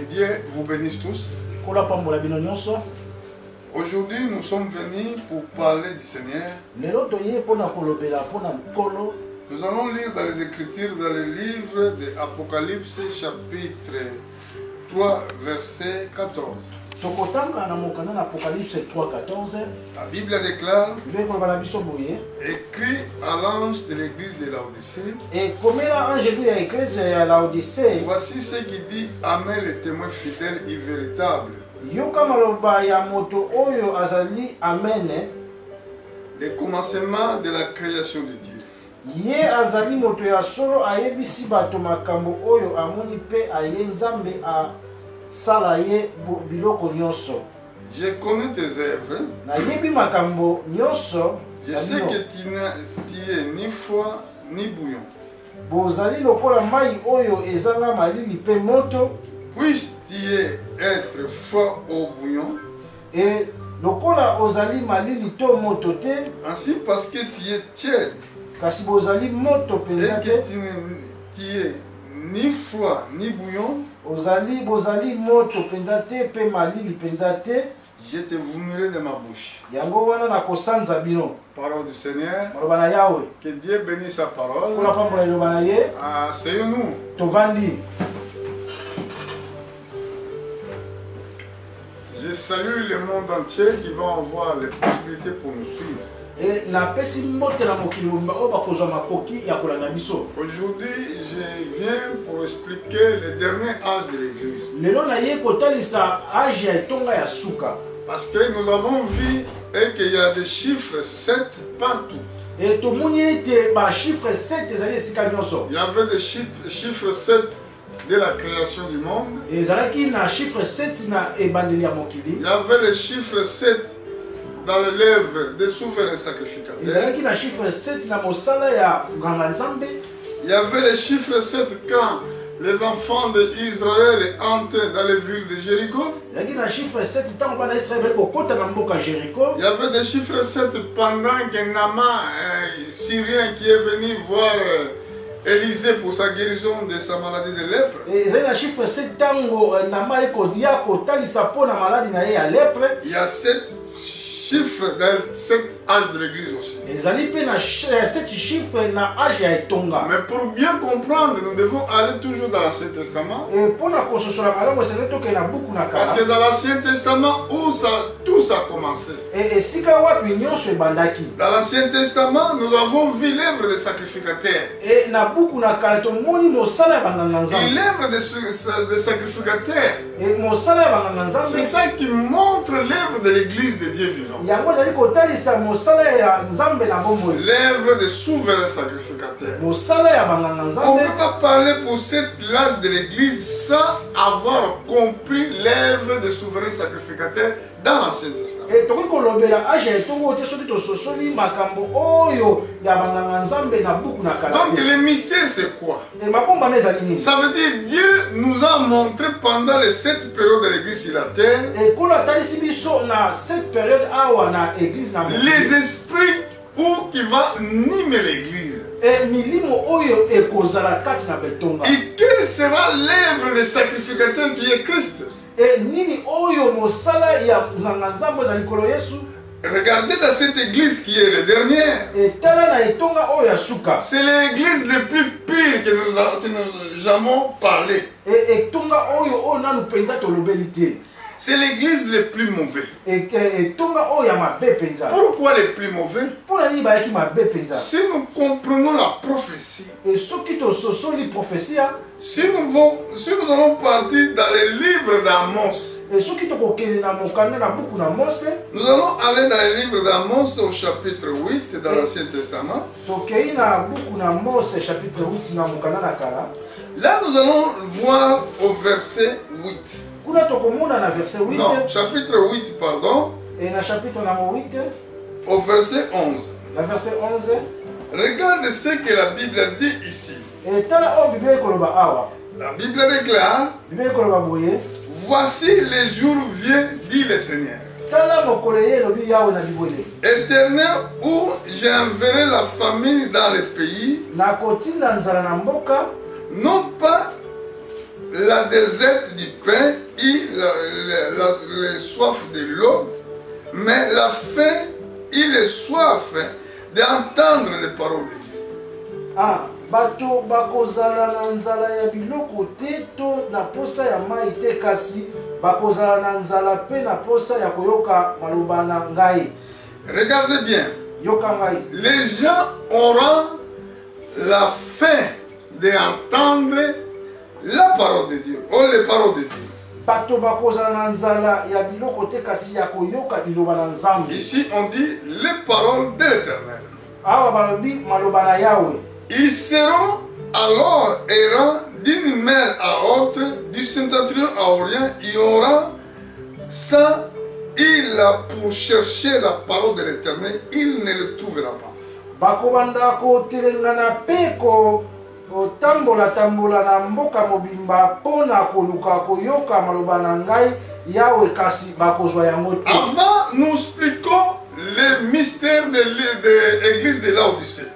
Dieu vous bénisse tous. Aujourd'hui, nous sommes venus pour parler du Seigneur. Nous allons lire dans les Écritures, dans le livre de Apocalypse, chapitre 3, verset 14. La Bible déclare, écrit à l'ange de l'église de Laodicée, voici ce qui dit Amen, le témoin fidèle et véritable, le commencement de la création de Dieu. Je connais tes œuvres. Je sais que tu es ni froid ni bouillon. Puisses-tu être froid au bouillon, ainsi parce que tu es tiède et que tu es ni froid ni bouillon, je te vomirai de ma bouche. Parole du Seigneur. Que Dieu bénisse sa parole. Asseyons-nous. Je salue le monde entier qui va avoir les possibilités pour nous suivre. Aujourd'hui, je viens pour expliquer le dernier âge de l'Église. Parce que nous avons vu qu'il y a des chiffres 7 partout. Il y avait des chiffres 7 de la création du monde. Il y avait le chiffre 7 dans les lèvres des souverains sacrificateurs. Il y avait le chiffre 7 quand les enfants d'Israël entraient dans les villes de Jéricho. Il y avait des chiffres 7 pendant que Naaman, Syrien qui est venu voir Élisée pour sa guérison de sa maladie de lèpre. Il y a 7 chiffres dans cet âge de l'église aussi. Mais pour bien comprendre, nous devons aller toujours dans l'Ancien Testament. Parce que dans l'Ancien Testament, tout ça a commencé. Dans l'Ancien Testament, nous avons vu l'œuvre des sacrificateurs. Et l'œuvre des sacrificateurs, c'est ça qui montre l'œuvre de l'église de Dieu vivant. L'œuvre des souverains sacrificateurs. On ne peut pas parler pour cet âge de l'église sans avoir compris l'œuvre des souverains sacrificateurs dans l'Ancien Testament. Donc le mystère c'est quoi? Ça veut dire Dieu nous a montré pendant les 7 périodes de l'église sur la terre les esprits qui vont nimer l'église. Et quelle sera l'œuvre des sacrificateurs qui est Christ? Regardez dans cette église qui est la dernière. C'est l'église la plus pire que nous avons jamais parlé. C'est l'église le plus mauvais. Pourquoi le plus mauvais? Si nous comprenons la prophétie, si nous allons partir dans les livres d'Amos, nous allons aller dans le livre d'Amos au chapitre 8 dans l'Ancien Testament. Là, nous allons voir au verset 8. Non, chapitre 8, pardon. Au verset 11. Regarde ce que la Bible dit ici. La Bible déclare, voici les jours viennent, dit le Seigneur. Éternel, où j'enverrai la famine dans les pays, non pas la déserte du pain, les soif de l'eau, mais la faim, il est soif d'entendre les paroles de Dieu. Ah, bato bakozala na nzala ya biloko te to na posa ya mai te kasi bakozala na nzala pe na posa ya koyoka maloba na ngai. Regardez bien. Yoka ngai. Les gens auront la faim d'entendre la parole de Dieu, ou les paroles de Dieu. Bato bakozala na nzala ya biloko te kasi ya koyoka biloba na Nzambe. Ici on dit les paroles de l'Éternel. Awa balobi maloba na Yahweh. Ils seront alors errants d'une mer à autre, du septentrion à orient. Il y aura ça, il a pour chercher la parole de l'Éternel, il ne le trouvera pas. Bakobanda ko telengana pe ko tambola na mboka mobimba pona koluka koyoka maloba na ngai Yahweh kasi bakozwa yango te. Avant nous expliquons le mystère de l'église de Laodicée.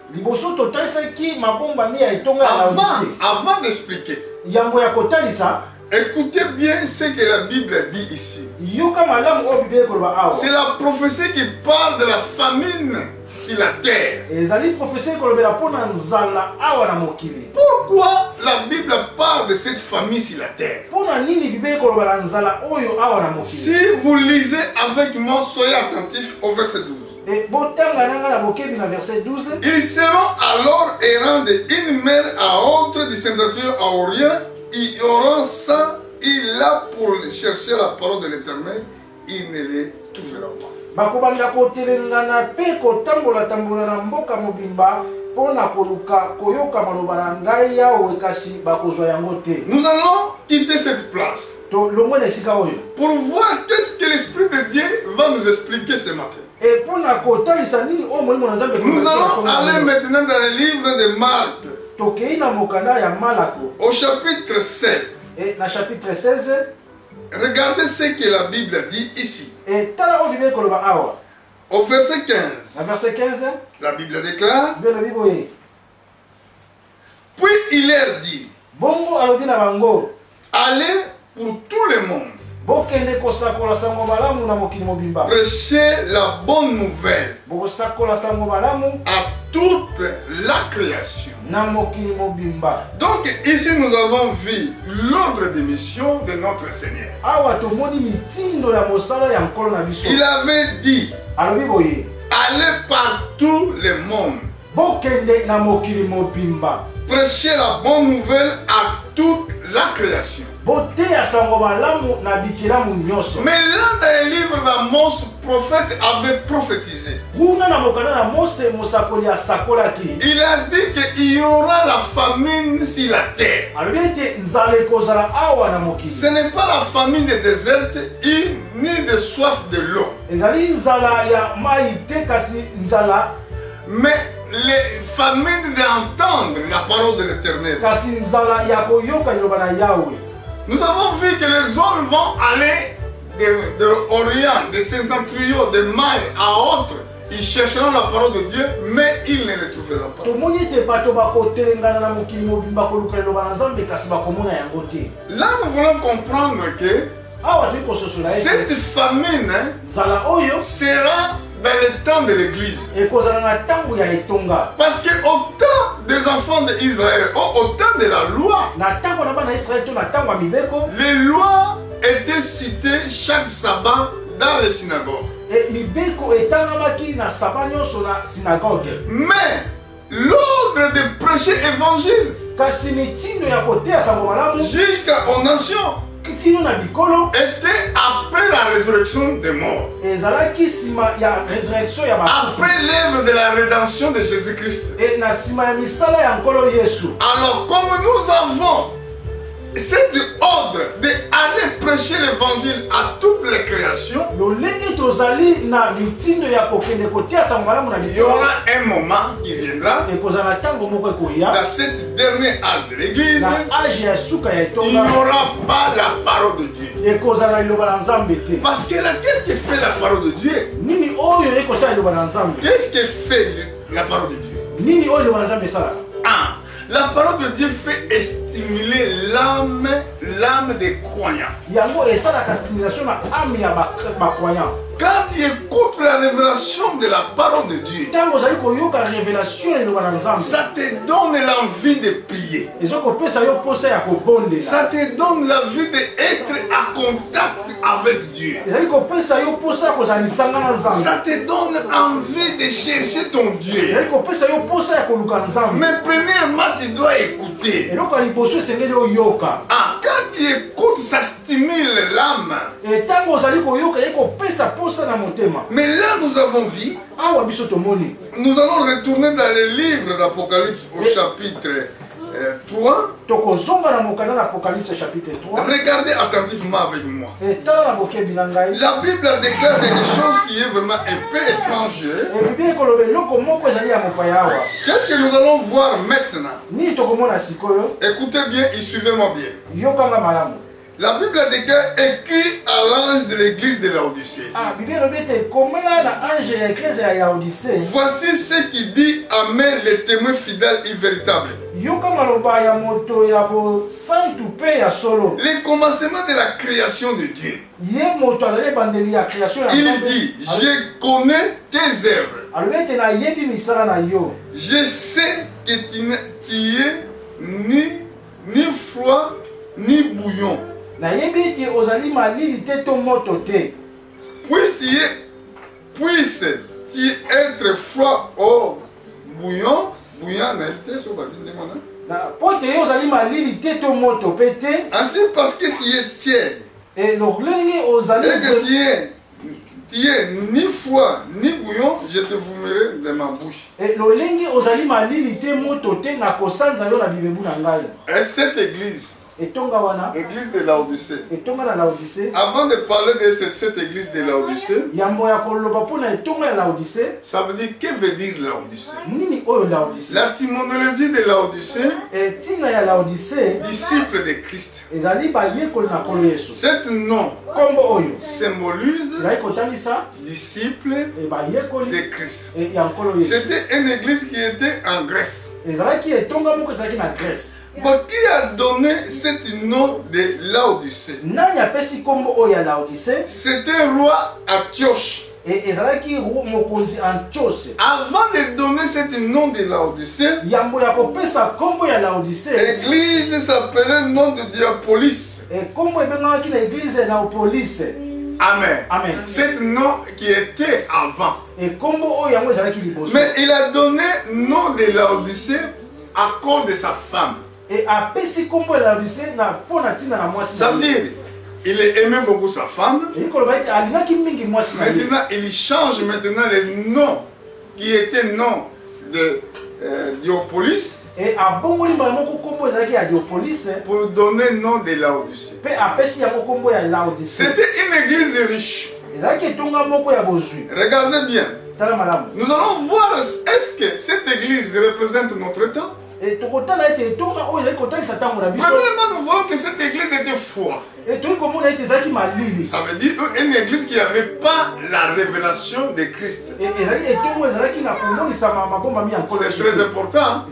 Avant d'expliquer, écoutez bien ce que la Bible dit ici. C'est la prophétie qui parle de la famine sur la terre. Pourquoi la Bible parle de cette famine sur la terre? Si vous lisez avec moi, soyez attentifs au verset 12. Ils seront alors errants d'une mer à autre, du septentrion à orient. Ils auront ça, il a pour chercher la parole de l'Éternel, il ne les trouvera pas. Nous allons quitter cette place pour voir qu'est-ce que l'Esprit de Dieu va nous expliquer ce matin. Nous allons aller maintenant dans le livre de Marc, au chapitre 16. Regardez ce que la Bible dit ici. Au verset 15, la Bible déclare: puis il leur dit, allez pour tout le monde, prêchez la bonne nouvelle à toute la création. Donc ici nous avons vu l'ordre de mission de notre Seigneur. Il avait dit, allez partout le monde, prêchez la bonne nouvelle à toute la création. Mais là, dans le livre d'Amos, le prophète avait prophétisé. Il a dit qu'il y aura la famine sur la terre. Ce n'est pas la famine des déserts ni de soif de l'eau. Mais les famines d'entendre la parole de l'Éternel. Nous avons vu que les hommes vont aller de l'Orient, de septentrion, de mer à autre. Ils chercheront la parole de Dieu, mais ils ne le trouveront pas. Là, nous voulons comprendre que cette famine sera dans le temps de l'église. Parce qu'au temps des enfants d'Israël, au temps de la loi, les lois étaient citées chaque sabbat dans les synagogues. Mais l'ordre de prêcher l'évangile jusqu'aux nations était après la résurrection des morts. Après l'œuvre de la rédemption de Jésus-Christ. Alors comme nous avons cet ordre d'aller prêcher l'évangile à toutes les créations, il y aura un moment qui viendra dans cette dernière âge de l'église, il n'y aura pas la parole de Dieu. Parce que là, qu'est-ce que fait la parole de Dieu? Qu'est-ce que fait la parole de Dieu? La parole de Dieu fait stimuler l'âme des croyants. Quand tu écoutes la révélation de la parole de Dieu, ça te donne l'envie de prier. Ça te donne l'envie d'être en contact avec Dieu. Ça te donne envie de chercher ton Dieu. Mais premièrement, tu dois écouter. Ah, quand tu écoutes, ça stimule l'âme. Mais là, nous avons vu. Nous allons retourner dans le livre d'Apocalypse au chapitre 3. Regardez attentivement avec moi. La Bible déclare quelque chose qui est vraiment un peu étrange. Qu'est-ce que nous allons voir maintenant? Écoutez bien et suivez-moi bien. La Bible déclare écrit à l'ange de l'église de Laodicée. Voici ce qui dit Amen, le témoin fidèle et véritable. Le commencement de la création de Dieu. Il dit, je connais tes œuvres. Je sais que tu es ni froid ni bouillon. Puisse-tu être froid au bouillon, ainsi parce que tu es tiède. Et que tu es ni froid ni bouillon, je te vomirai de ma bouche. Et cette église, l'église de Laodicée. Avant de parler de cette église de Laodicée, ça veut dire, que veut dire Laodicée? L'étymologie de Laodicée, disciple de Christ. Cet nom symbolise disciple de Christ. C'était une église qui était en Grèce. Mais qui a donné ce nom de Laodicée? C'était roi Antioche. Avant de donner ce nom de Laodicée, l'église s'appelait le nom de Diapolis. Amen. C'est le nom qui était avant. Mais il a donné le nom de Laodicée à cause de sa femme. Ça veut dire, il aimait beaucoup sa femme. Maintenant, il change maintenant le nom qui était le nom de Diopolis pour donner le nom de Laodicée. C'était une église riche. Regardez bien. Nous allons voir, est-ce que cette église représente notre temps? Premièrement, nous voyons que cette église était froide. Ça veut dire une église qui n'avait pas la révélation de Christ. C'est très important.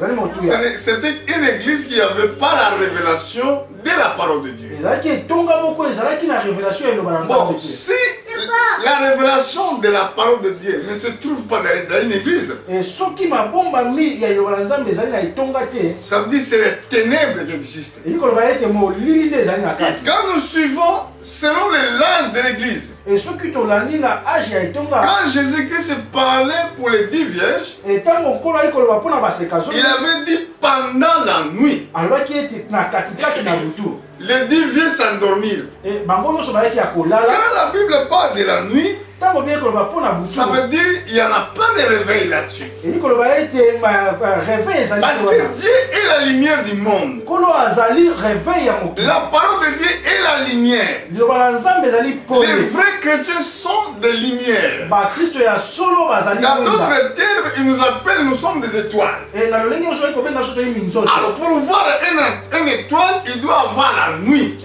C'était une église qui n'avait pas la révélation de la parole de Dieu. Bon, si la révélation de la parole de Dieu ne se trouve pas dans une église, ça veut dire que c'est les ténèbres qui existent. Quand nous suivons selon l'âge de l'église, quand Jésus-Christ parlait pour les 10 vierges, il avait dit pendant la nuit. Les 10 vierges s'endormirent. Quand la Bible parle de la nuit, ça veut dire qu'il n'y en a pas de réveil là-dessus. Parce que Dieu est la lumière du monde. La parole de Dieu est la lumière. Les vrais chrétiens sont des lumières. Dans d'autres termes, ils nous appellent, nous sommes des étoiles. Alors pour voir une étoile, il doit avoir la nuit.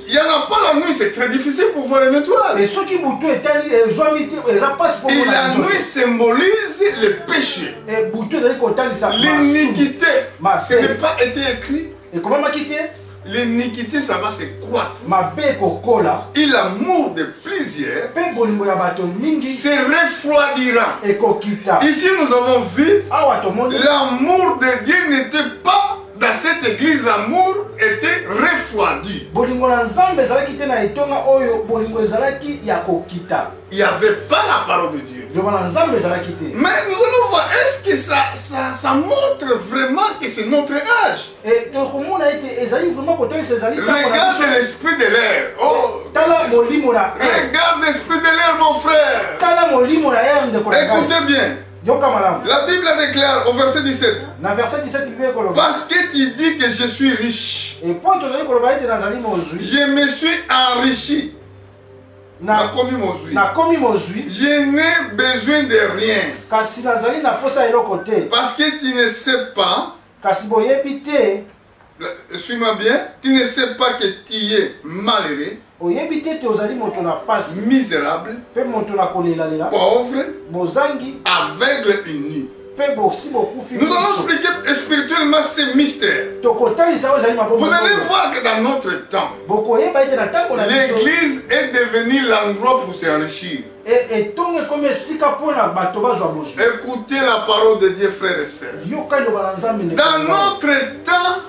il n'y en a pas la nuit, c'est très difficile pour voir une étoile. Et ceux qui boutou étali et la nuit symbolise le péché. L'iniquité. Ce n'est pas été écrit. Et comment m'a quitté? L'iniquité, ça va se croître. Et l'amour de plusieurs se refroidira. Ici, nous avons vu l'amour de Dieu n'était pas dans cette église, l'amour était refroidi. Il n'y avait pas la parole de Dieu. Mais nous allons voir, est-ce que ça montre vraiment que c'est notre âge? Regarde l'esprit de l'air. Oh, regarde l'esprit de l'air, mon frère. Écoutez bien. La Bible déclare au verset 17. Parce que tu dis que je suis riche. Je me suis enrichi. Je n'ai besoin de rien. Parce que tu ne sais pas. Suis-moi bien. Tu ne sais pas que tu es malheureux, misérable, pauvre, aveugle et nu. Nous allons expliquer spirituellement ces mystères. Vous allez voir que dans notre temps, l'église est devenue l'endroit pour s'enrichir. Écoutez la parole de Dieu, frères et sœurs. Dans notre temps,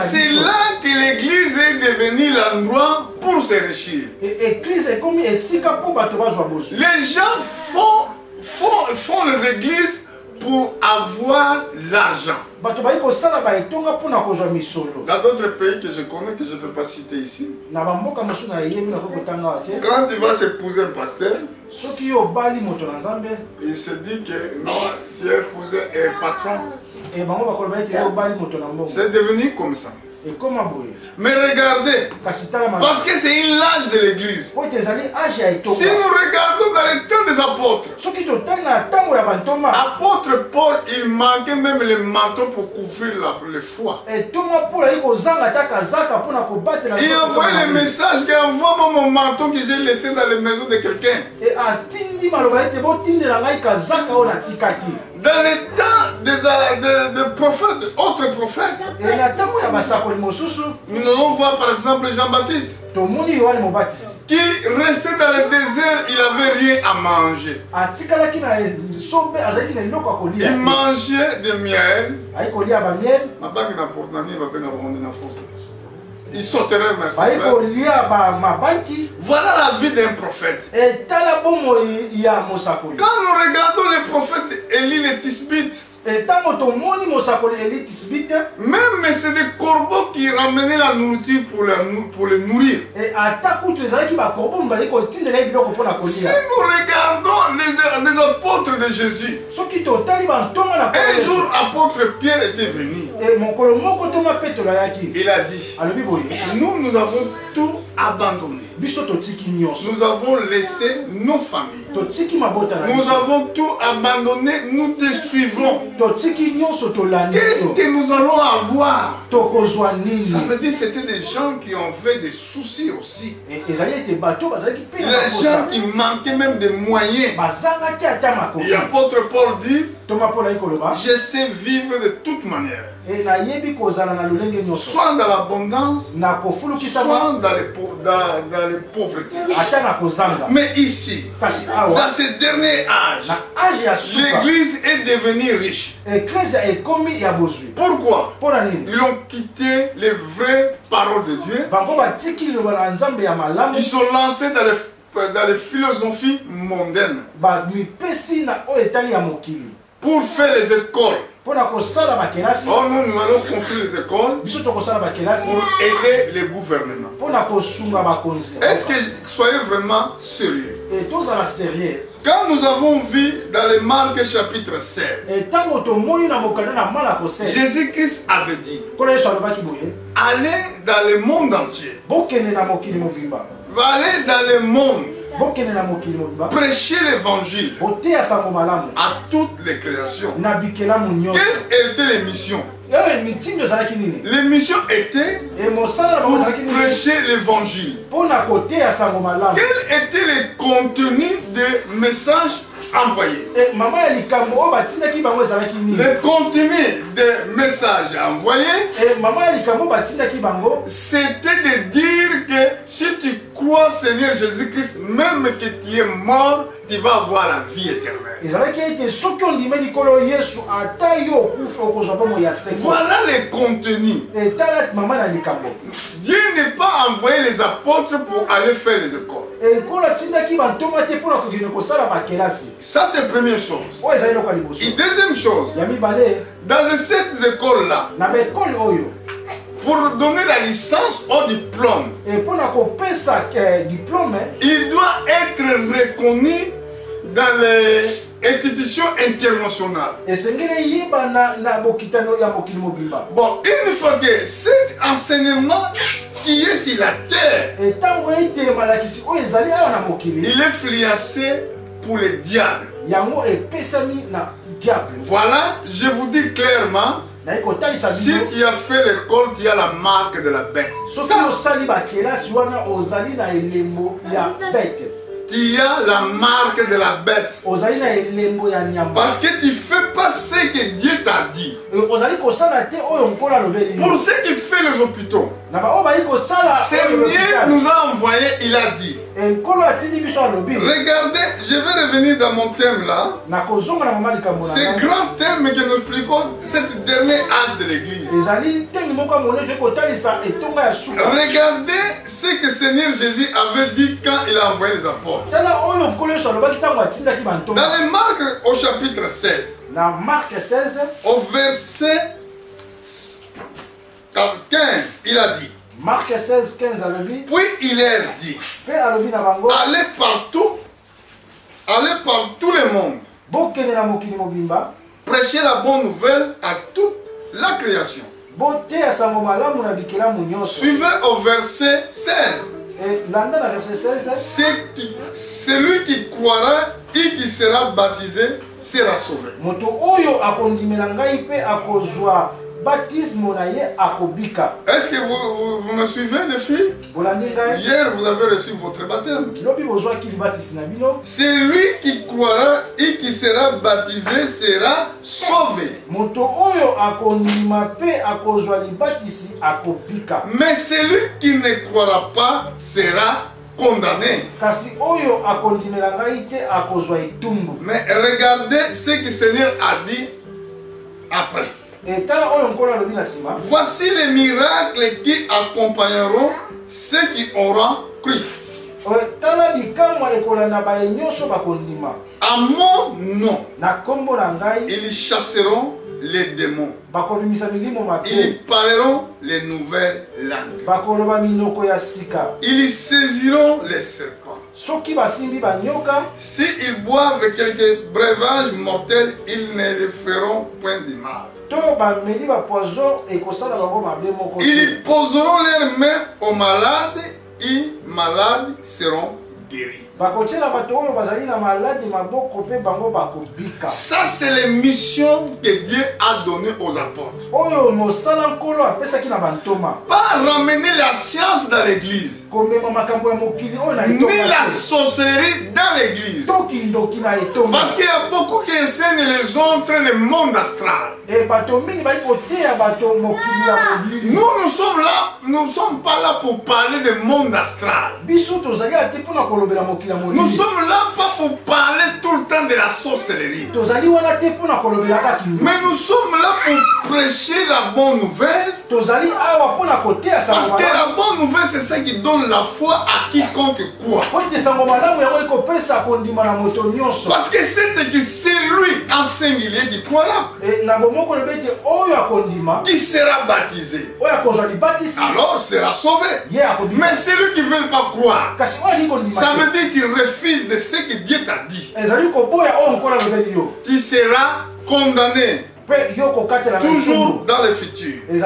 c'est là que l'église est devenue l'endroit pour s'enrichir. Les gens font les églises pour avoir l'argent. Dans d'autres pays que je connais, que je ne peux pas citer ici, quand il va s'épouser un pasteur, il se dit que non, tu as épousé un patron. C'est devenu comme ça. Mais regardez, parce que c'est une l'âge de l'église. Si nous regardons dans les temps des apôtres, apôtre Paul, il manquait même le manteau pour couvrir le foie. Il a envoyé le message qu'envoie mon manteau que j'ai laissé dans la maison de quelqu'un. Dans les temps des prophètes, autres prophètes, nous allons voir par exemple Jean-Baptiste qui restait dans le désert, il n'avait rien à manger. Il mangeait de miel. Il sauterait, merci. Voilà la vie d'un prophète. Quand nous regardons les prophètes Élie le Tisbite, même c'est des corbeaux qui ramenaient la nourriture pour les nourrir. Si nous regardons les apôtres de Jésus, un jour l'apôtre Pierre était venu. Il a dit, nous avons tout abandonné. Nous avons laissé nos familles. Nous avons tout abandonné, nous te suivrons. Qu'est-ce que nous allons avoir? Ça veut dire que c'était des gens qui ont fait des soucis aussi. Les gens qui manquaient même de moyens. Et l'apôtre Paul dit, je sais vivre de toute manière. Soit dans l'abondance, soit dans les pauvretés. Mais ici, dans ce dernier âge, l'église est devenue riche. Pourquoi? Ils ont quitté les vraies paroles de Dieu. Ils sont lancés dans les philosophies mondaines pour faire les écoles. Oh non, nous allons construire les écoles pour aider les gouvernements. Est-ce que soyez vraiment sérieux? Quand nous avons vu dans les Marc chapitre 16, Jésus-Christ avait dit, allez dans le monde entier. Allez dans le monde. Prêcher l'évangile à toutes les créations. Quelle était les missions? L'émission était pour prêcher l'évangile. Quel était le contenu des messages envoyés? Le contenu des messages envoyés, c'était de dire que si tu crois Seigneur Jésus-Christ, même que tu es mort, tu vas avoir la vie éternelle. Voilà le contenu. Dieu n'est pas envoyé les apôtres pour aller faire les écoles. Ça, c'est la première chose. Et deuxième chose, dans cette école-là, pour donner la licence au diplôme, il doit être reconnu dans les institutions internationales. Bon, une fois que cet enseignement qui est sur la terre, il est fiancé pour le diable. Voilà, je vous dis clairement, si tu as fait l'école, tu as la marque de la bête. Tu as la marque de la bête. Parce que tu ne fais pas ce que Dieu t'a dit. Pour ceux qui font les hôpitaux, Seigneur nous a envoyé, il a dit. Regardez, je vais revenir dans mon thème là. C'est grand thème que nous expliquons cette dernière âge de l'église. Regardez ce que Seigneur Jésus avait dit quand il a envoyé les apôtres. Dans les Marc au chapitre 16, au verset 15, il a dit. Marc 16, 15 puis il leur dit, allez par tout le monde, prêchez la bonne nouvelle à toute la création. Suivez au verset 16. Celui qui croira et qui sera baptisé sera sauvé. Est-ce que vous me suivez, les filles? Hier, vous avez reçu votre baptême. Celui qui croira et qui sera baptisé sera sauvé. Mais celui qui ne croira pas sera condamné. Mais regardez ce que le Seigneur a dit après. Voici les miracles qui accompagneront ceux qui auront cru. À mon nom, ils chasseront les démons. Ils parleront les nouvelles langues. Ils saisiront les serpents. S'ils boivent quelques breuvages mortels, ils ne les feront point de mal. Ils poseront leurs mains aux malades et malades seront guéris. Ça, c'est les missions que Dieu a données aux apôtres. Pas ramener la science dans l'église, ni la sorcellerie dans l'église. Parce qu'il y a beaucoup qui enseignent les autres le monde astral. Nous sommes là, nous ne sommes pas là pour parler du monde astral. Nous sommes là pas pour parler tout le temps de la sorcellerie. Mais nous sommes là pour prêcher la bonne nouvelle. Parce que la bonne nouvelle, c'est ça qui donne la foi à quiconque croit. Parce que c'est lui en singulier qui croira, qui sera baptisé, alors sera sauvé. Mais celui qui ne veut pas croire, ça veut dire qu'il refuse de ce que Dieu t'a dit. Tu seras condamné. Toujours dans le futur. Et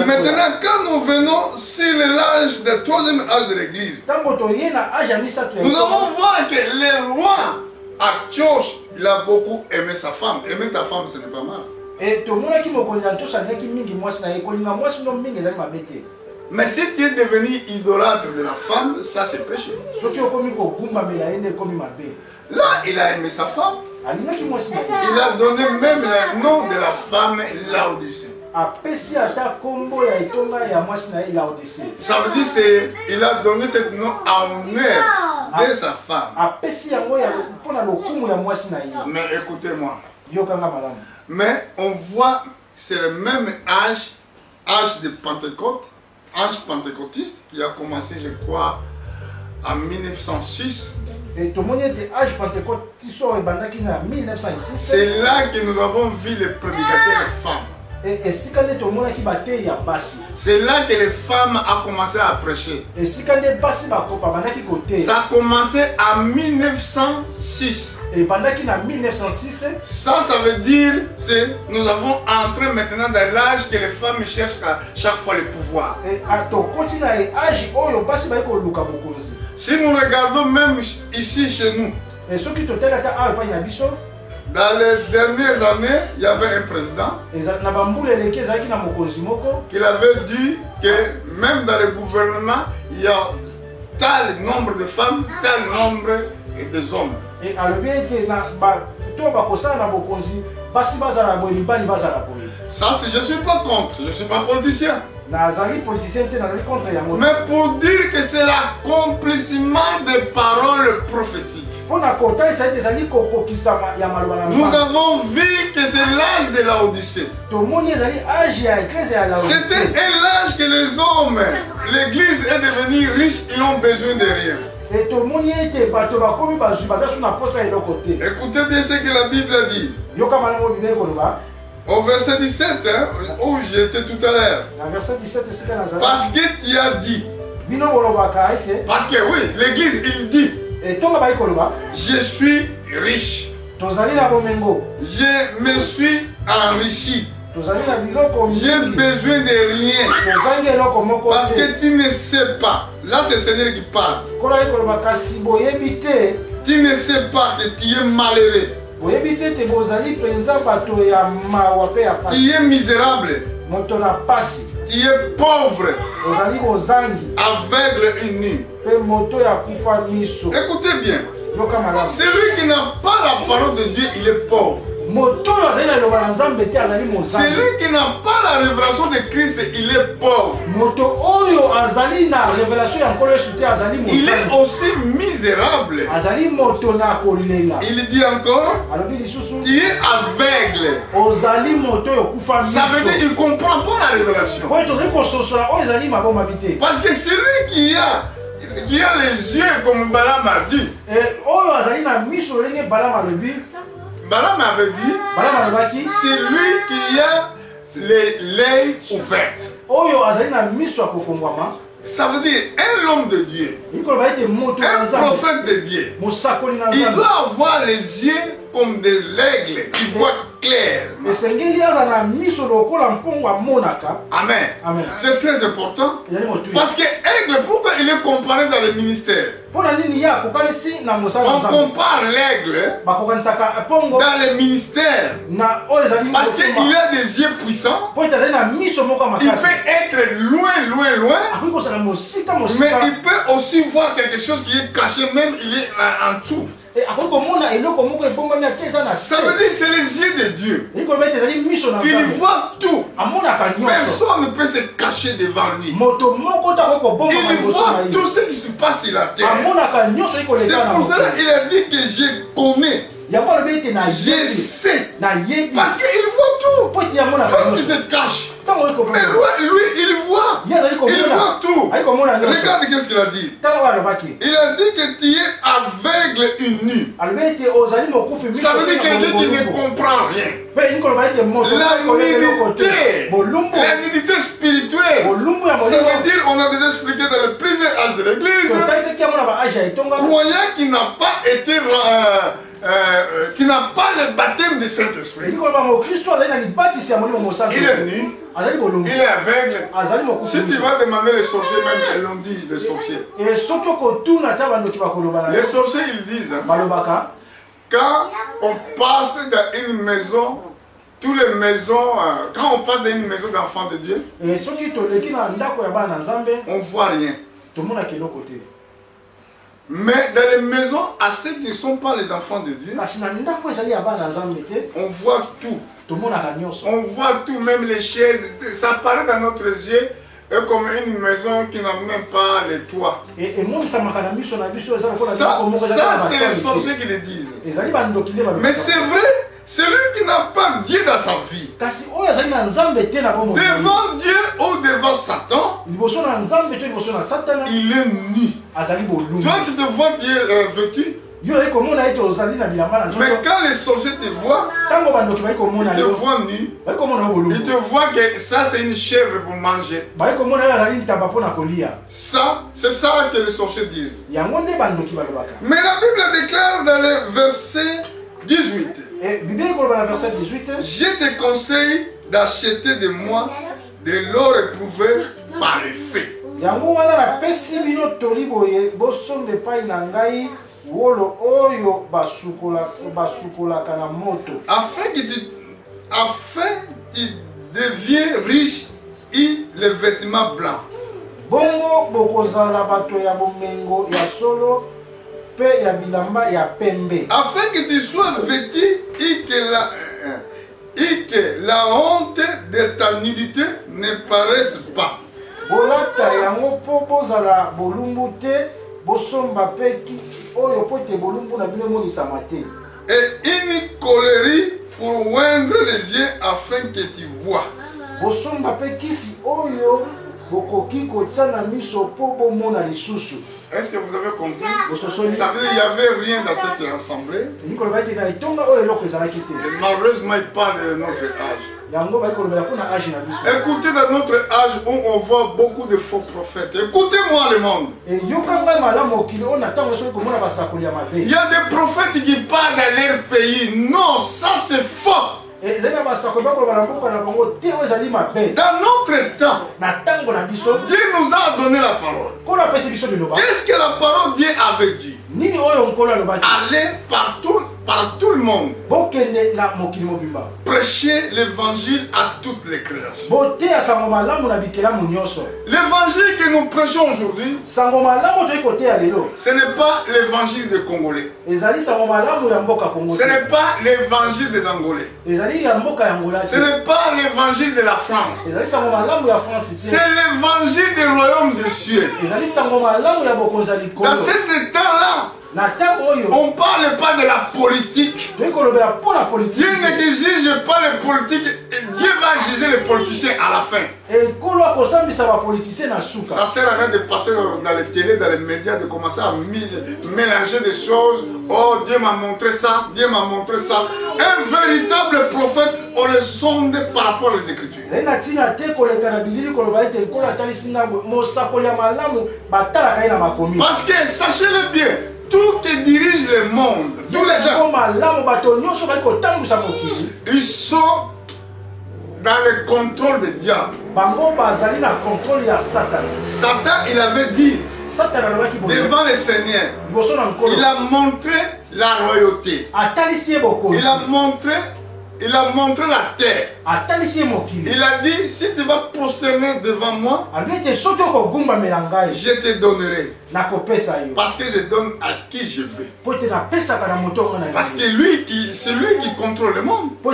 maintenant, quand nous venons sur l'âge du troisième âge de l'église, nous allons voir que le roi Antioche, il a beaucoup aimé sa femme. Aimer ta femme, ce n'est pas mal. Mais si tu es devenu idolâtre de la femme, ça c'est péché. Là, il a aimé sa femme. Il a donné même le nom de la femme Laodicée. Ça veut dire qu'il a donné ce nom en honneur de sa femme. Mais écoutez-moi. Mais on voit, c'est le même âge de Pentecôte, âge pentecôtiste qui a commencé, je crois, en 1906. C'est là que nous avons vu les prédicateurs femmes. C'est là que les femmes ont commencé à prêcher. Ça a commencé en 1906. Ça veut dire que nous avons entré maintenant dans l'âge que les femmes cherchent à chaque fois le pouvoir. Si nous regardons même ici chez nous, dans les dernières années, il y avait un président qui avait dit que même dans le gouvernement, il y a tel nombre de femmes, tel nombre de hommes. Ça, je ne suis pas contre, je ne suis pas politicien. Mais pour dire que c'est l'accomplissement des paroles prophétiques. Nous avons vu que c'est l'âge de Laodicée. C'était un âge que les hommes, l'église est devenue riche, ils n'ont besoin de rien. Écoutez bien ce que la Bible a dit. Au verset 17, hein, où j'étais tout à l'heure. Parce que tu as dit. Parce que oui, l'église, il dit. Je suis riche. Je me suis enrichi. J'ai besoin de rien. Parce que tu ne sais pas. Là, c'est le Seigneur qui parle. Tu ne sais pas que tu es malheureux. Tu es misérable. Tu es pauvre. Aveugle et nu. Écoutez bien. Celui qui n'a pas la parole de Dieu, il est pauvre. Celui qui n'a pas la révélation de Christ, il est pauvre. Il est aussi misérable. Il dit encore, tu es aveugle. Ça veut dire qu'il ne comprend pas la révélation. Parce que celui qui a les yeux comme Balaam a dit. Balaam avait dit, c'est lui qui a l'œil ouvert. Ça veut dire un homme de Dieu, un prophète de Dieu. Il doit avoir les yeux comme de l'aigle qui voit clair. Amen. C'est très important. Parce que l'aigle, pourquoi il est comparé dans le ministère? On compare l'aigle dans le ministère parce qu'il a des yeux puissants. Il peut être loin, mais il peut aussi voir quelque chose qui est caché, même il est en dessous. Ça veut dire que c'est les yeux de Dieu. Il voit tout. Personne ne peut se cacher devant lui. Il voit tout ce qui se passe sur la terre. C'est pour cela qu'il a dit que je connais. Je sais. Parce qu'il voit tout. Quand il se cache. Mais lui, il voit. Il voit tout. Regarde qu'est-ce qu'il a dit. Il a dit que tu es aveugle et nu. Ça veut dire quelqu'un qui ne comprend rien. La nudité spirituelle. Ça veut dire, on a déjà expliqué dans les plusieurs âges de l'église, croyant qu'il n'a pas été qui n'a pas le baptême de Saint-Esprit. Il est nu, il est aveugle. Si tu vas demander les sorciers, même ils l'ont dit, les sorciers. Les sorciers, ils disent, hein, quand on passe dans une maison, toutes les maisons, quand on passe dans une maison d'enfants de Dieu, on ne voit rien. Mais dans les maisons, à ceux qui ne sont pas les enfants de Dieu, on voit tout. On voit tout, même les chaises. Ça paraît dans notre yeux comme une maison qui n'a même pas les toits. Ça c'est les sorciers qui le disent. Mais c'est vrai, celui qui n'a pas Dieu dans sa vie, devant Dieu ou devant Satan, il est nu. Toi qui te vois qui est vêtu, mais quand les sorciers te voient, ils te voient nu, ils te voient que ça c'est une chèvre pour manger. Ça, c'est ça que les sorciers disent. Mais la Bible déclare dans le verset 18, je te conseille d'acheter de moi de l'or éprouvé par les faits. Afin qu'il devienne riche et les vêtements blancs. Afin que tu sois vêtu et que la honte de ta nudité ne paraisse pas. Et une colérie pour oindre les yeux afin que tu vois. Est-ce que vous avez compris? Ça veut dire qu'il n'y avait rien dans cette assemblée. Et malheureusement, il parle de notre âge. Écoutez, dans notre âge où on voit beaucoup de faux prophètes. Écoutez-moi le monde. Il y a des prophètes qui parlent dans leur pays. Non, ça c'est faux. Dans notre temps, Dieu nous a donné la parole. Qu'est-ce que la parole de Dieu avait dit? Allez par tout le monde. Prêcher l'évangile à toutes les créations. L'évangile que nous prêchons aujourd'hui, ce n'est pas l'évangile des Congolais. Ce n'est pas l'évangile des Angolais. Ce n'est pas l'évangile de la France. C'est l'évangile du royaume des cieux. Dans cet temps-là, on ne parle pas de la politique. Dieu ne juge pas les politiques. Dieu va juger les politiciens à la fin. Ça sert à rien de passer dans les télés, dans les médias, de commencer à mélanger des choses. Oh, Dieu m'a montré ça, Dieu m'a montré ça. Un véritable prophète, on le sonde par rapport aux Écritures. Parce que, sachez-le bien, tout qui dirige le monde, tous les gens, ils sont dans le contrôle du diable. Satan, il avait dit devant le Seigneur, il a montré la royauté, il a montré la terre. Il a dit, si tu vas prosterner devant moi, je te donnerai. Parce que je donne à qui je veux. Parce que c'est lui qui contrôle le monde. Quand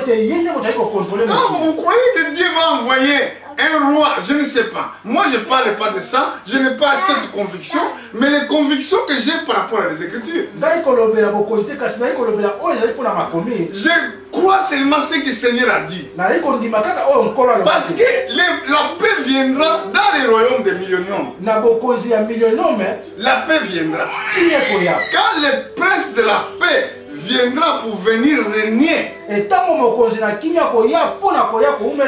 vous croyez que Dieu va envoyer un roi, je ne sais pas. Moi, je ne parle pas de ça. Je n'ai pas cette conviction. Mais les convictions que j'ai par rapport à les Écritures. Je crois seulement ce que le Seigneur a dit. Parce que la paix viendra dans les royaumes des milléniums. La paix viendra. Quand le prince de la paix viendra pour venir régner,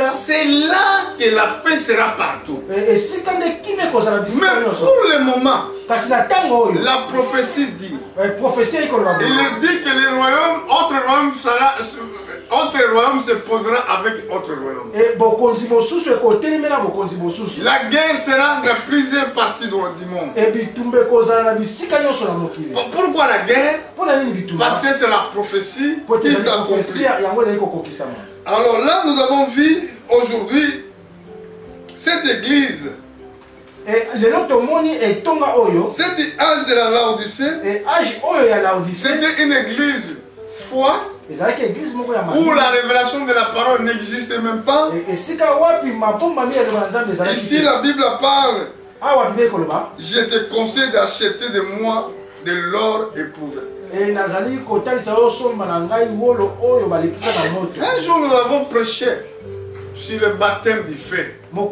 c'est là que la paix sera partout. Mais pour le moment, la prophétie dit, il dit que le royaume, autre royaume se posera avec autre royaume. La guerre sera dans plusieurs parties du monde. Pourquoi la guerre? Parce que c'est la prophétie qui s'accomplit. Alors là, nous avons vu aujourd'hui cette église. Cet âge de la Laodicée, c'était une église foi où la révélation de la parole n'existait même pas. Ici, la Bible parle. Je te conseille d'acheter de moi de l'or éprouvé. Un jour, nous avons prêché sur le baptême du feu. On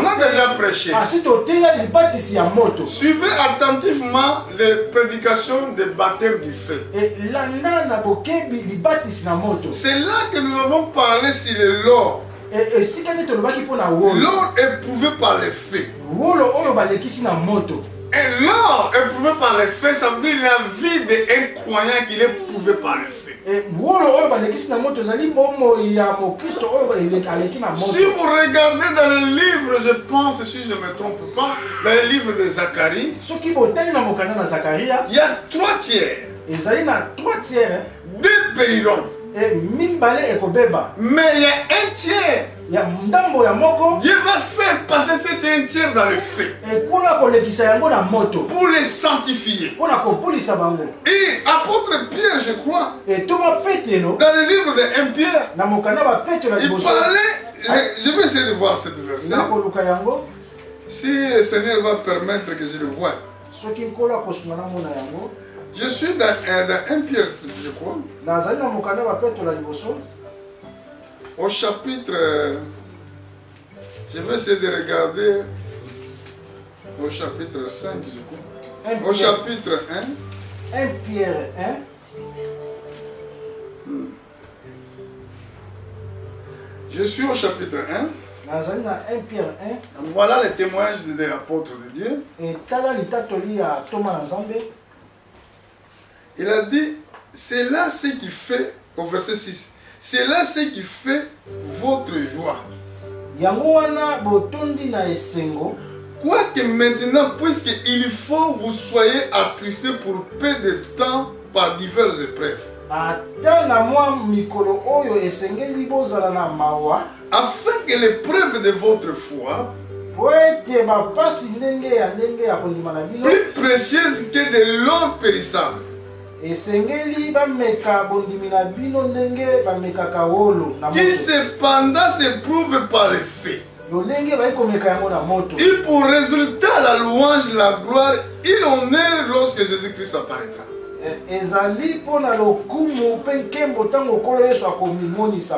a déjà prêché. Suivez attentivement les prédications du baptême du feu. C'est là que nous avons parlé sur l'or. L'or éprouvé par le feu. Et l'or éprouvé par le feu, ça veut dire la vie d'un croyant qui est éprouvé par le feu. Si vous regardez dans le livre, je pense, si je ne me trompe pas, dans le livre de Zacharie, il y a 3 tiers. Deux périront. Mais il y a un tiers. Dieu va faire passer cet un tiers dans le feu pour les sanctifier. Et apôtre Pierre, je crois, dans le livre de 1 Pierre, il parlait, je vais essayer de voir cette verset, si le Seigneur va permettre que je le voie. Je suis dans 1 Pierre, je crois. Au chapitre, je vais essayer de regarder au chapitre 5, je crois. Au chapitre 1. 1 Pierre 1. Je suis au chapitre 1. Voilà les témoignages des apôtres de Dieu. Il a dit, c'est là ce qui fait, au verset 6, c'est là ce qui fait votre joie. Quoique maintenant, puisqu'il faut vous soyez attristés pour peu de temps par diverses épreuves. Afin que l'épreuve de votre foi, plus précieuse que de l'or périssable, qui cependant s'éprouve par le feu, et pour résultat la louange, la gloire et l'honneur lorsque Jésus-Christ apparaîtra.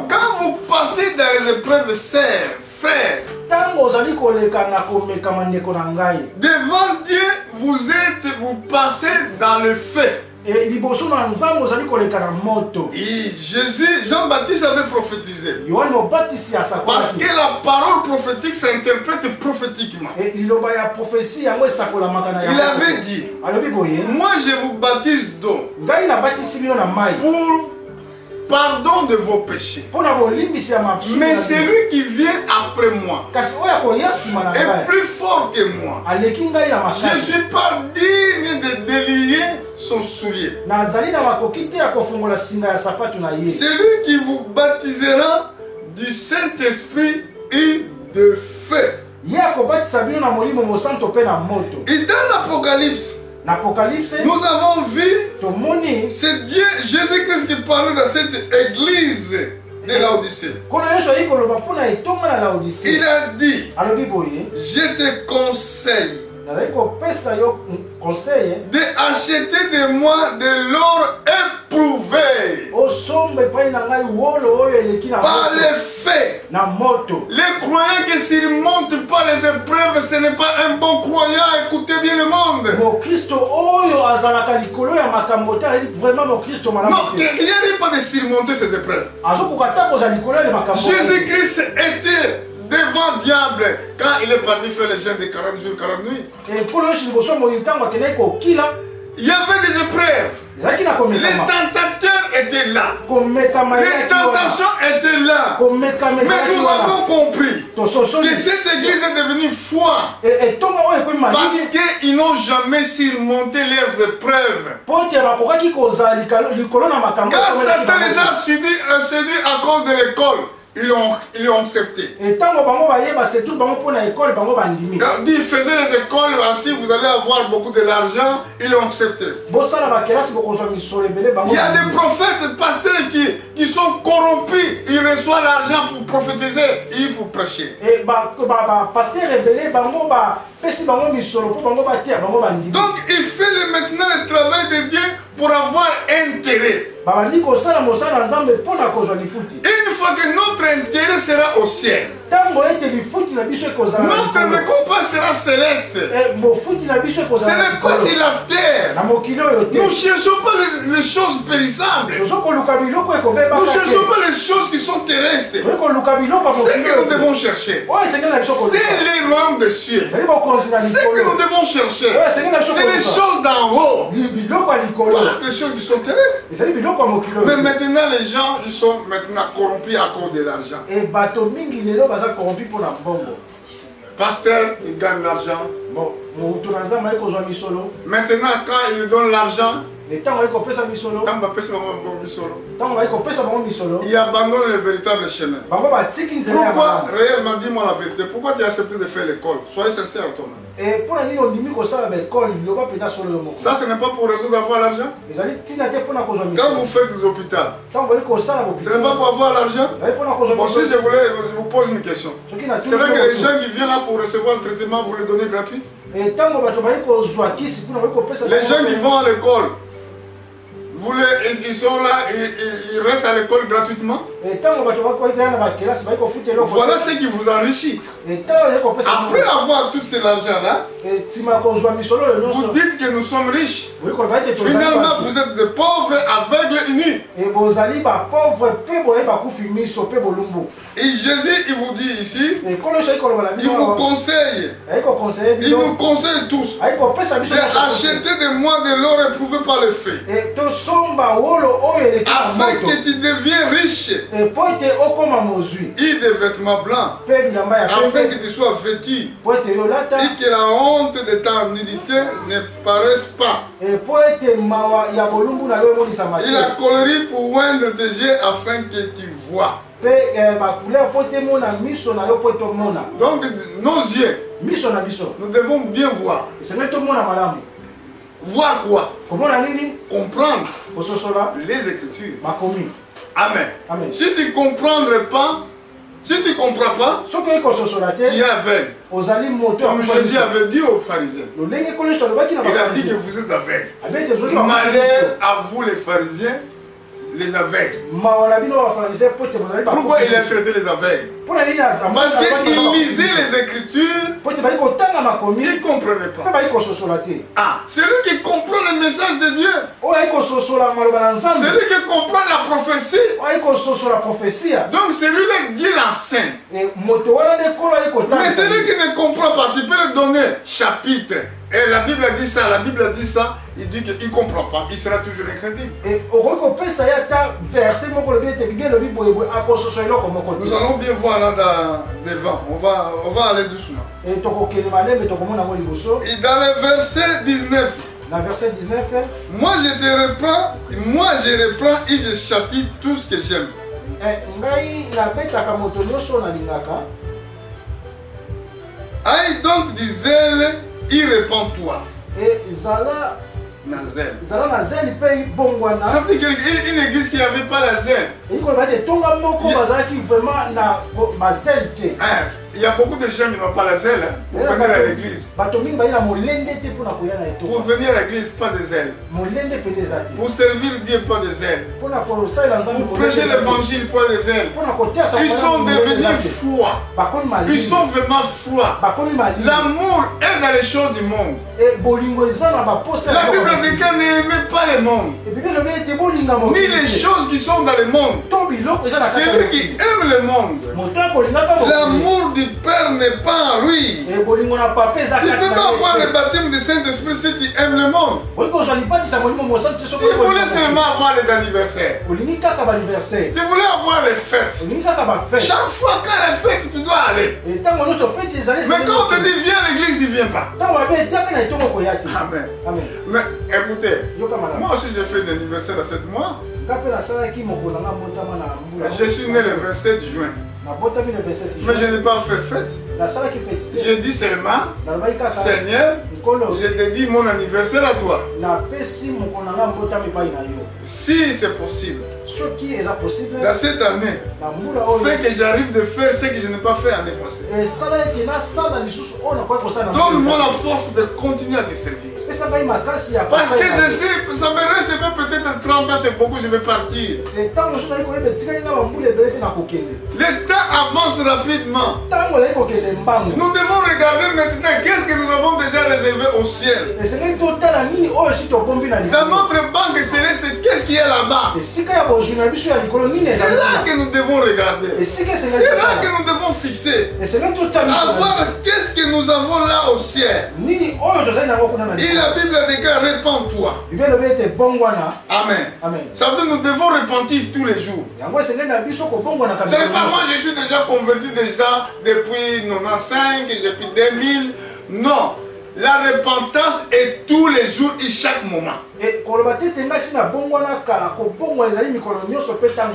Quand vous passez dans les épreuves, sœurs, frères, devant Dieu, vous passez dans le feu. Et Jésus, Jean-Baptiste avait prophétisé. Parce que la parole prophétique s'interprète prophétiquement. Il avait dit, moi je vous baptise d'eau pour pardon de vos péchés. Mais celui qui vient après moi est plus fort que moi. Je ne suis pas digne de délier son soulier. Celui qui vous baptisera du Saint-Esprit et de feu. Et dans l'Apocalypse, nous avons vu, c'est Dieu, Jésus-Christ qui parlait dans cette église de Laodicée. Il a dit, je te conseille d'acheter de moi de l'or éprouvé par les faits. Les croyants qui surmontent pas les épreuves, ce n'est pas un bon croyant. Écoutez bien le monde. Non, il n'y a pas de surmonter ces épreuves. Jésus-Christ était devant le diable quand il est parti faire le jeûne de 40 jours, 40 nuits. Il y avait des épreuves. Les tentateurs étaient là. Les tentations étaient là. Mais nous avons compris que cette église est devenue foi. Parce qu'ils n'ont jamais surmonté leurs épreuves. Car Satan les a séduits à cause de l'école. Ils l'ont accepté. Quand ils faisaient les écoles, ainsi vous allez avoir beaucoup de l'argent, ils l'ont accepté. Il y a des prophètes, pasteurs qui sont corrompus, ils reçoivent l'argent pour prophétiser et pour prêcher. Donc il fait maintenant le travail de Dieu pour avoir intérêt. Une fois que notre intérêt sera au ciel, notre récompense sera céleste. Ce n'est pas sur la terre. Nous ne cherchons pas les choses périssables. Nous ne cherchons pas les choses qui sont terrestres. Ce que nous devons chercher, c'est les royaumes des cieux. Ce que nous devons chercher, c'est les choses d'en haut. Les choses qui sont terrestres. Mais maintenant, les gens, ils sont maintenant corrompus à cause de l'argent. Pasteur, il gagne l'argent. Maintenant, quand il lui donne l'argent, il abandonne le véritable chemin. Pourquoi, réellement, dis-moi la vérité, pourquoi tu as accepté de faire l'école? Soyez sincère à toi-même. Ça, ce n'est pas pour raison d'avoir l'argent. Quand vous faites des hôpitaux, ce n'est pas pour avoir l'argent. Bon, si je voulais vous poser une question. C'est vrai que les gens qui viennent là pour recevoir le traitement, vous les donnez gratuit? Les gens qui vont à l'école, ils sont là, ils restent à l'école gratuitement. Voilà ce qui vous enrichit. Après avoir tout cet argent-là, vous dites que nous sommes riches. Finalement, vous êtes des pauvres, aveugles et nus. Et Jésus, il vous dit ici, il vous conseille, il nous conseille tous d'acheter de moi de l'or éprouvé par le feu, afin que tu deviennes riche, et des vêtements blancs, afin que tu sois vêtu, et que la honte de ta nudité ne paraisse pas. Il a coloré pour oindre tes yeux afin que tu vois. Donc nos yeux, nous devons bien voir. Voir quoi? Comprendre les Écritures. Amen. Si tu ne comprendrais pas, si tu ne comprends pas, tu es aveugle. Comme Jésus avait dit aux pharisiens, il a dit que vous êtes aveugles. Malheur à vous les pharisiens, les aveugles. Pourquoi il a traité les aveugles? Parce qu'ils lisaient les Écritures, ils ne comprenaient pas. Ah, c'est lui qui comprend le message de Dieu. C'est lui qui comprend la prophétie. Donc c'est lui qui Dieu l'enseigne. Mais celui qui ne comprend pas, tu peux lui donner chapitre. Et la Bible dit ça, il dit qu'il ne comprend pas, il sera toujours incrédule. Nous allons bien voir là devant, on va aller doucement. Et dans le verset 19, moi je reprends et je châtie tout ce que j'aime. Aïe donc du zèle, il répand-toi. Ça veut dire qu'une église qui n'avait pas la zèle. Il y a beaucoup de gens qui n'ont pas la zèle pour venir à l'église. Pour venir à l'église, pas de zèle. Pour servir Dieu, pas de zèle. Pour prêcher l'évangile, pas de zèle. Ils sont devenus froids. Ils sont vraiment froids. L'amour est dans les choses du monde. La Bible dit qu'elle n'aimait pas le monde, ni les choses qui sont dans le monde. C'est lui qui aime le monde. L'amour du Père n'est pas en lui. Tu ne peux pas avoir le baptême du Saint-Esprit si tu aimes le monde. Tu voulais seulement avoir les anniversaires. Tu voulais avoir les fêtes. Chaque fois qu'il y a les fêtes, tu dois aller. Mais quand on te dit viens à l'église, tu viens. viens pas. Amen. Mais écoutez, moi aussi j'ai fait l'anniversaire à 7 mois. Je suis né le 27 juin. Mais je n'ai pas fait fête. J'ai dit seulement, Seigneur, je dédie mon anniversaire à toi. Si c'est possible, dans cette année, fais que j'arrive de faire ce que je n'ai pas fait l'année passée. Donne-moi la force de continuer à te servir. Parce que je sais, ça me reste pas peut-être 30 ans, c'est beaucoup, je vais partir. Le temps avance rapidement. Nous devons regarder maintenant qu'est-ce que nous avons déjà réservé au ciel. Dans notre banque céleste, qu'est-ce qu'il y a là-bas? C'est là que nous devons regarder. C'est là que nous devons fixer. Avoir qu'est-ce que nous avons là au ciel. Et la Bible déclare, répands-toi. Amen. Ça veut dire que nous devons repentir tous les jours. Ce n'est pas moi, je suis déjà converti déjà depuis 95, depuis 2000. Non. La repentance est tous les jours et chaque moment.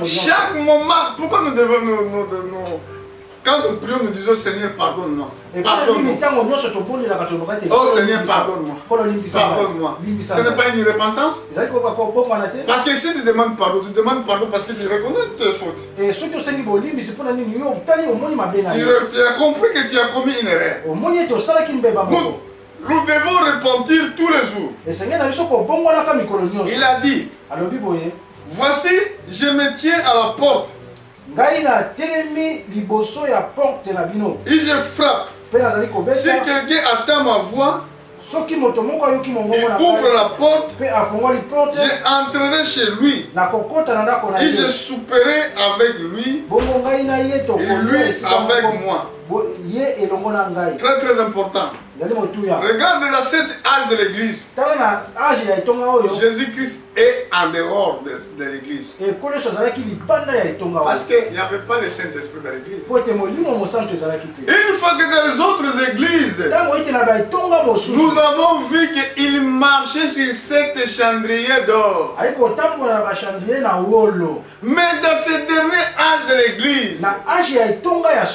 Chaque moment. Pourquoi nous devons quand nous prions, nous disons Seigneur, pardonne-moi. Pardonne-moi. Oh Seigneur, pardonne-moi. Pardonne-moi. Ce n'est pas une repentance. Parce que si tu demandes pardon parce que tu reconnais tes fautes. Tu as compris que tu as commis une erreur. Nous devons repentir tous les jours. Il a dit, voici, je me tiens à la porte. Et je frappe. Si quelqu'un attend ma voix, il ouvre la porte, j'entrerai chez lui. Et je souperai avec lui et lui avec moi. Très très important. Regarde dans cet âge de l'église. Jésus-Christ est en dehors de l'église. Parce qu'il n'y avait pas le Saint-Esprit dans l'église. Une fois que dans les autres églises, nous avons vu qu'il marchait sur cette chandelier d'or. Mais dans ce dernier âge de l'église,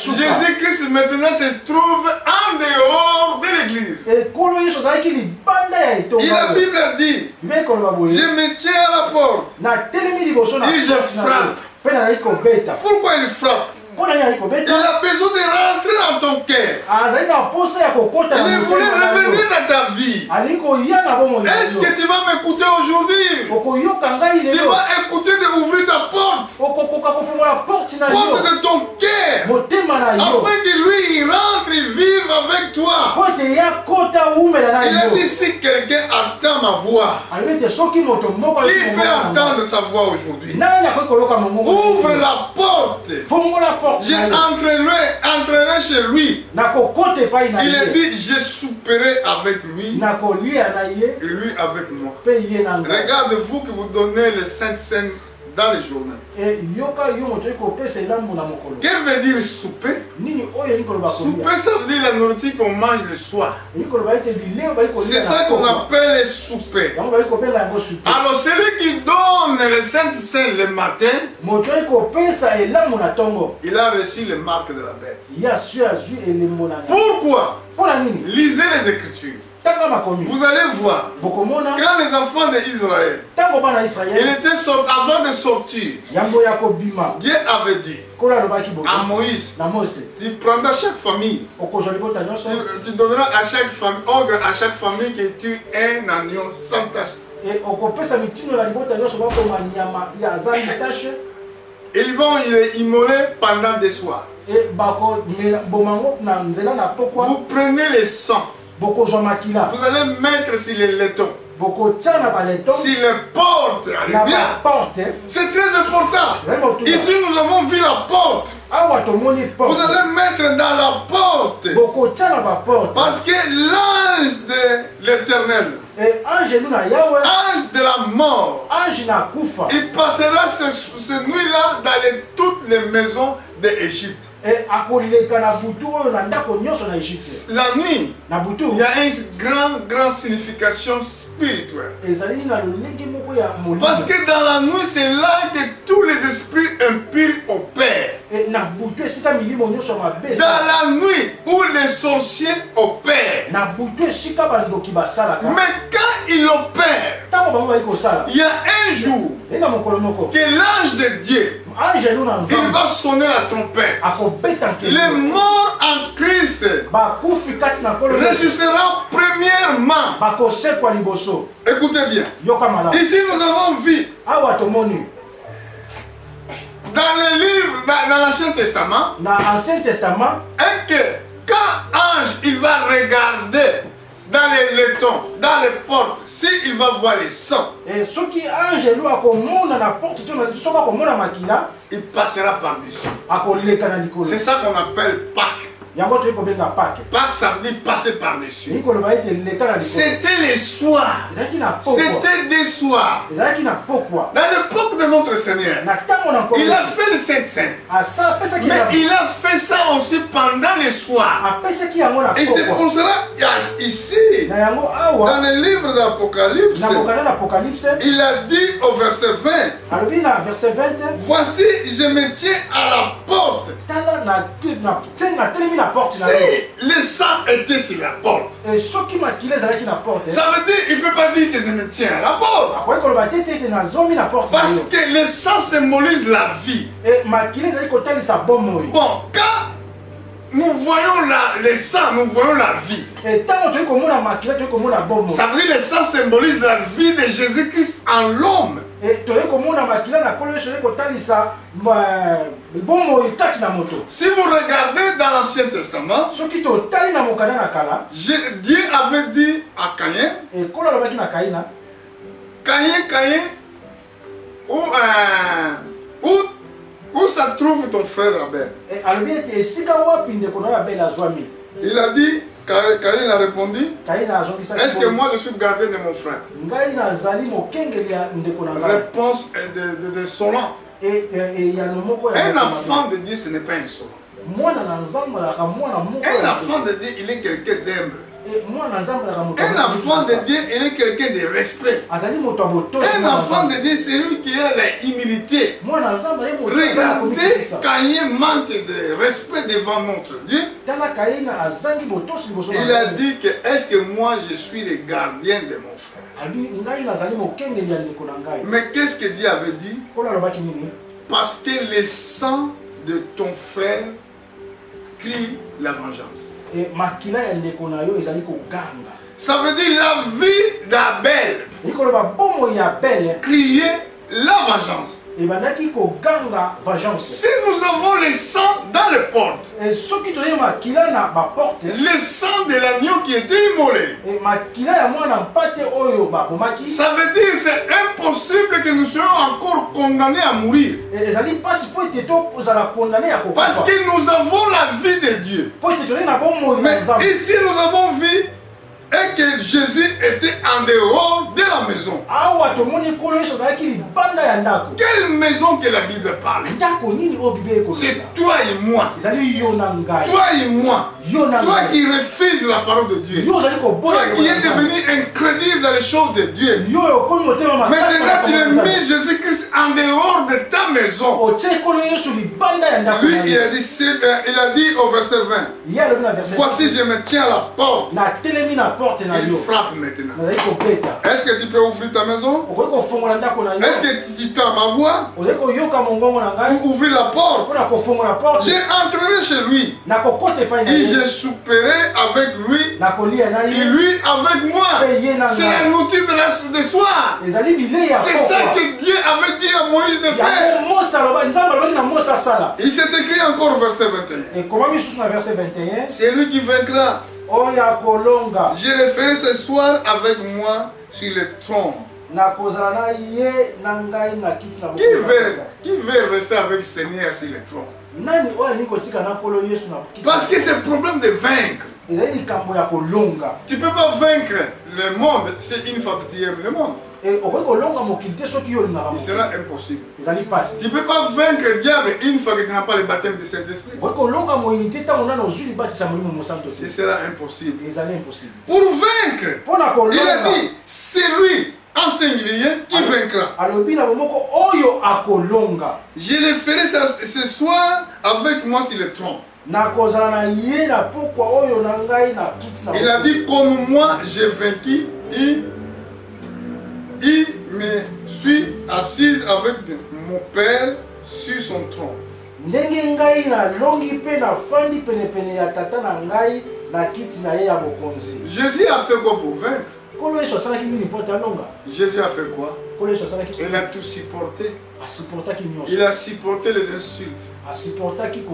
Jésus-Christ maintenant se trouve en dehors de l'église. Et la Bible dit, je me tiens à la porte et je frappe. Pourquoi il frappe? Il a besoin de rentrer dans ton cœur. Il voulait revenir dans ta vie. Est-ce que tu vas m'écouter aujourd'hui? Tu vas écouter d'ouvrir ta porte. Porte de ton cœur. Afin que lui il rentre et vive avec toi. Il a dit si quelqu'un entend ma voix, qui peut entendre sa voix aujourd'hui? Ouvre la porte. Je entrerai chez lui. Il a dit, je souperai avec lui et lui avec moi. Regarde vous que vous donnez les saintes scènes dans les journaux. Que veut dire souper? Souper, ça veut dire la nourriture qu'on mange le soir. C'est ça qu'on appelle le souper. Alors celui qui donne les saintes scènes le matin, il a reçu les marques de la bête. Pourquoi? Lisez les Écritures. Vous allez voir, quand les enfants d'Israël, ils étaient sortis, avant de sortir, Dieu avait dit à Moïse, tu prendras chaque famille, tu donneras à chaque famille, ordre à chaque famille que tu es un agneau sans tache. Ils vont immoler pendant des soirs. Vous prenez le sang. Vous allez mettre sur les laitons. Si les portes arrivent, c'est très important. Ici nous avons vu la porte. Vous allez mettre dans la porte. Parce que l'ange de l'Éternel, ange de la mort, il passera ces nuits-là dans toutes les maisons d'Égypte. La nuit, il y a une grande signification spirituelle. Parce que dans la nuit, c'est là que tous les esprits impurs opèrent. Dans la nuit où les sorciers opèrent. Mais quand ils opèrent, il y a un jour que l'ange de Dieu, il va sonner la trompette. Les morts en Christ ressusciteront premièrement. Écoutez bien. Ici nous avons vu dans les livres, dans l'Ancien Testament, que quand ange il va regarder dans les letons, dans les portes, s'il va voir les sangs, il passera par-dessus. C'est ça qu'on appelle Pâques. Pâques, ça veut dire passer par-dessus. C'était les soirs. C'était des soirs. Dans l'époque de notre Seigneur, il a fait le Saint-Saint. Mais il a fait ça aussi pendant les soirs. Et c'est pour cela, ici, dans le livre d'Apocalypse, il a dit au verset 20, voici, je me tiens à la porte. Si le sang était sur la porte, ça veut dire, il ne peut pas dire que je me tiens à la porte. Parce que le sang symbolise la vie. Bon, quand nous voyons le sang, nous voyons la vie. Ça veut dire que le sang symbolise la vie de Jésus-Christ en l'homme. Si vous regardez dans l'Ancien Testament, Dieu avait dit à Caïn, Caïn, où ça trouve ton frère Abel? Il a dit, Caïn a répondu, est-ce que moi je suis gardien de mon frère? Réponse des insolents. Un enfant de Dieu, ce n'est pas insolent. Un enfant de Dieu, il est quelqu'un d'humble. Un enfant de Dieu, il est quelqu'un de respect. Un enfant de Dieu, c'est lui qui a l'humilité. Regardez, Caïn manque de respect devant notre Dieu. Il a dit que est-ce que moi je suis le gardien de mon frère? Mais qu'est-ce que Dieu avait dit? Parce que le sang de ton frère crie la vengeance. Ça veut dire la vie d'Abel criait la vengeance. Si nous avons le sang dans les portes, le sang de l'agneau qui était immolé, ça veut dire que c'est impossible que nous soyons encore condamnés à mourir. Parce que nous avons la vie de Dieu. Mais ici nous avons vu et que Jésus était en dehors de la maison. Quelle maison que la Bible parle? C'est toi et moi. Toi et moi. Toi qui refuses la parole de Dieu. Toi qui es devenu incrédule dans les choses de Dieu. Maintenant tu as mis Jésus-Christ en dehors de ta maison. Lui il a dit au verset 20, voici je me tiens à la porte. Il frappe maintenant. Est-ce que tu peux ouvrir ta maison? Est-ce que tu tends ma voix? Ou ouvrir la porte? J'entrerai chez lui. Et je souperai avec lui. Et lui avec moi. C'est la nourriture de soir. C'est ça que Dieu avait dit à Moïse de faire. Il s'est écrit encore au verset 21. C'est lui qui vaincra. Je le ferai ce soir avec moi sur le trône. Qui veut rester avec le Seigneur sur le trône? Parce que c'est le problème de vaincre. Tu ne peux pas vaincre le monde, c'est une fois que tu aimes le monde. Il sera impossible. Tu ne peux pas vaincre le diable une fois que tu n'as pas le baptême du Saint-Esprit. Ce sera impossible. Pour vaincre, il a dit, c'est lui en singulier qui vaincra. Je le ferai ce soir avec moi sur le trône. Il a dit, comme moi j'ai vaincu, il me suit assise avec mon Père sur son trône. Jésus a fait quoi pour vaincre? Jésus a fait quoi? Il a tout supporté. Il a supporté les insultes.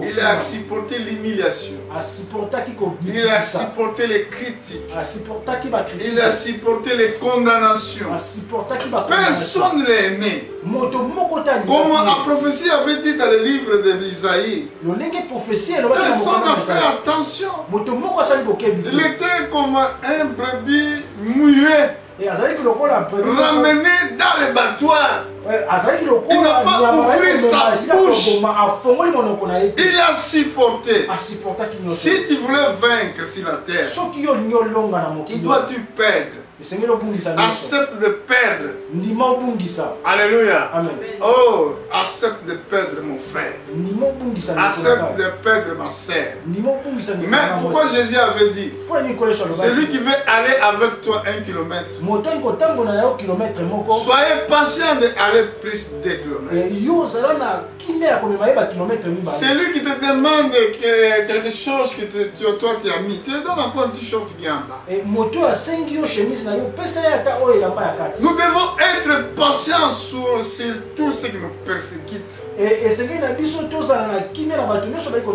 Il a supporté l'humiliation. Il a supporté les critiques. Il a supporté les condamnations. Personne ne l'a aimé. Comme la prophétie avait dit dans le livre d'Isaïe, personne n'a fait attention. Il était comme un brebis mouillé, ramené dans le battoir. Il n'a pas ouvert sa bouche. Il a supporté. Si tu voulais vaincre sur la terre, tu dois tu perdre. Accepte de perdre. Alléluia. Oh, accepte de perdre mon frère. Accepte de perdre ma sœur. Mais pourquoi Jésus avait dit, celui qui veut aller avec toi 1 kilomètre, soyez patient d'aller plus de kilomètres. Celui qui te demande quelque chose que toi tu as mis, tu lui donnes encore un t-shirt qui est en bas. Nous devons être patients sur tout ce qui nous persécute.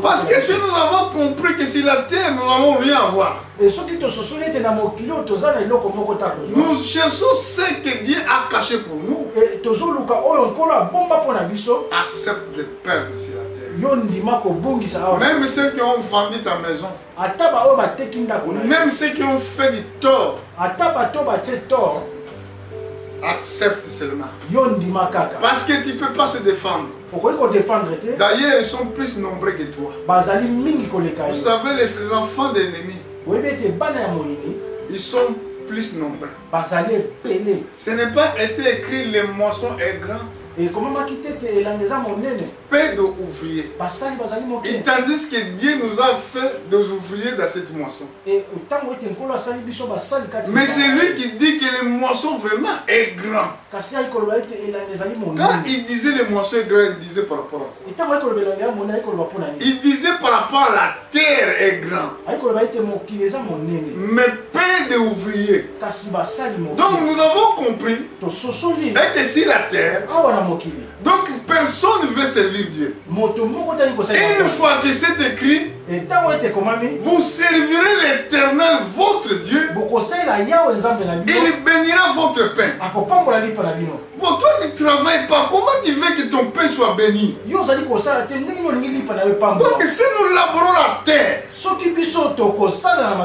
Parce que si nous avons compris que sur la terre nous n'allons rien avoir, nous cherchons ce que Dieu a caché pour nous. Accepte de perdre sur la terre. Même ceux qui ont vendu ta maison, même ceux qui ont fait du tort, accepte seulement. Parce que tu ne peux pas se défendre. D'ailleurs, ils sont plus nombreux que toi. Vous savez, les enfants d'ennemis, ils sont plus nombreux. Ce n'est pas été écrit les moissons est grand. Peu d'ouvriers. Et tandis que Dieu nous a fait des ouvriers dans cette moisson. Mais c'est lui qui dit que les moissons vraiment est grand. Quand il disait les moissons est grand, il disait par rapport à quoi? Il disait par rapport à la terre est grand. Mais peu d'ouvriers. Donc nous avons compris que si la terre, donc personne ne veut servir Dieu. Une fois que c'est écrit, vous servirez l'Éternel votre Dieu. Il bénira votre pain. Toi tu ne travailles pas. Comment tu veux que ton pain soit béni? Donc si nous labourons la terre,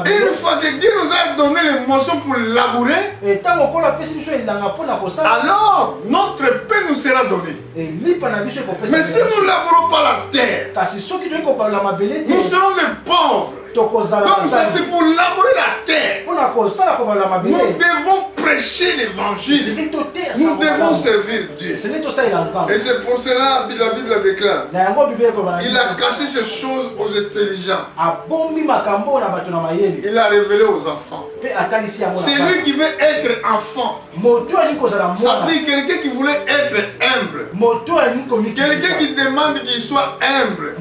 une fois que Dieu nous a donné les moissons pour labourer, alors notre pain nous sera donné. Mais si nous ne labourons pas la terre, nous serons des pauvres. Donc c'est pour labourer la terre. Nous devons prêcher l'évangile. Nous devons servir Dieu. Et c'est pour cela que la Bible déclare, il a caché ces choses aux intelligents. Il a révélé aux enfants. C'est lui qui veut être enfant. Ça veut dire quelqu'un qui voulait être humble. Quelqu'un qui demande qu'il soit humble.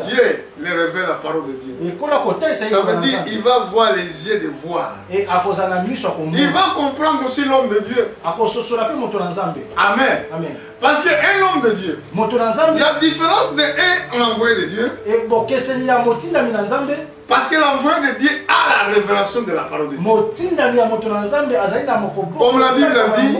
Dieu le révèle la parole de Dieu. Ça veut dire qu'il va voir les yeux de voir. Il va comprendre aussi l'homme de Dieu. Amen. Parce qu'un homme de Dieu, la différence d'un envoyé de Dieu, parce que l'envoyé de Dieu a la révélation de la parole de Dieu. Comme la Bible dit,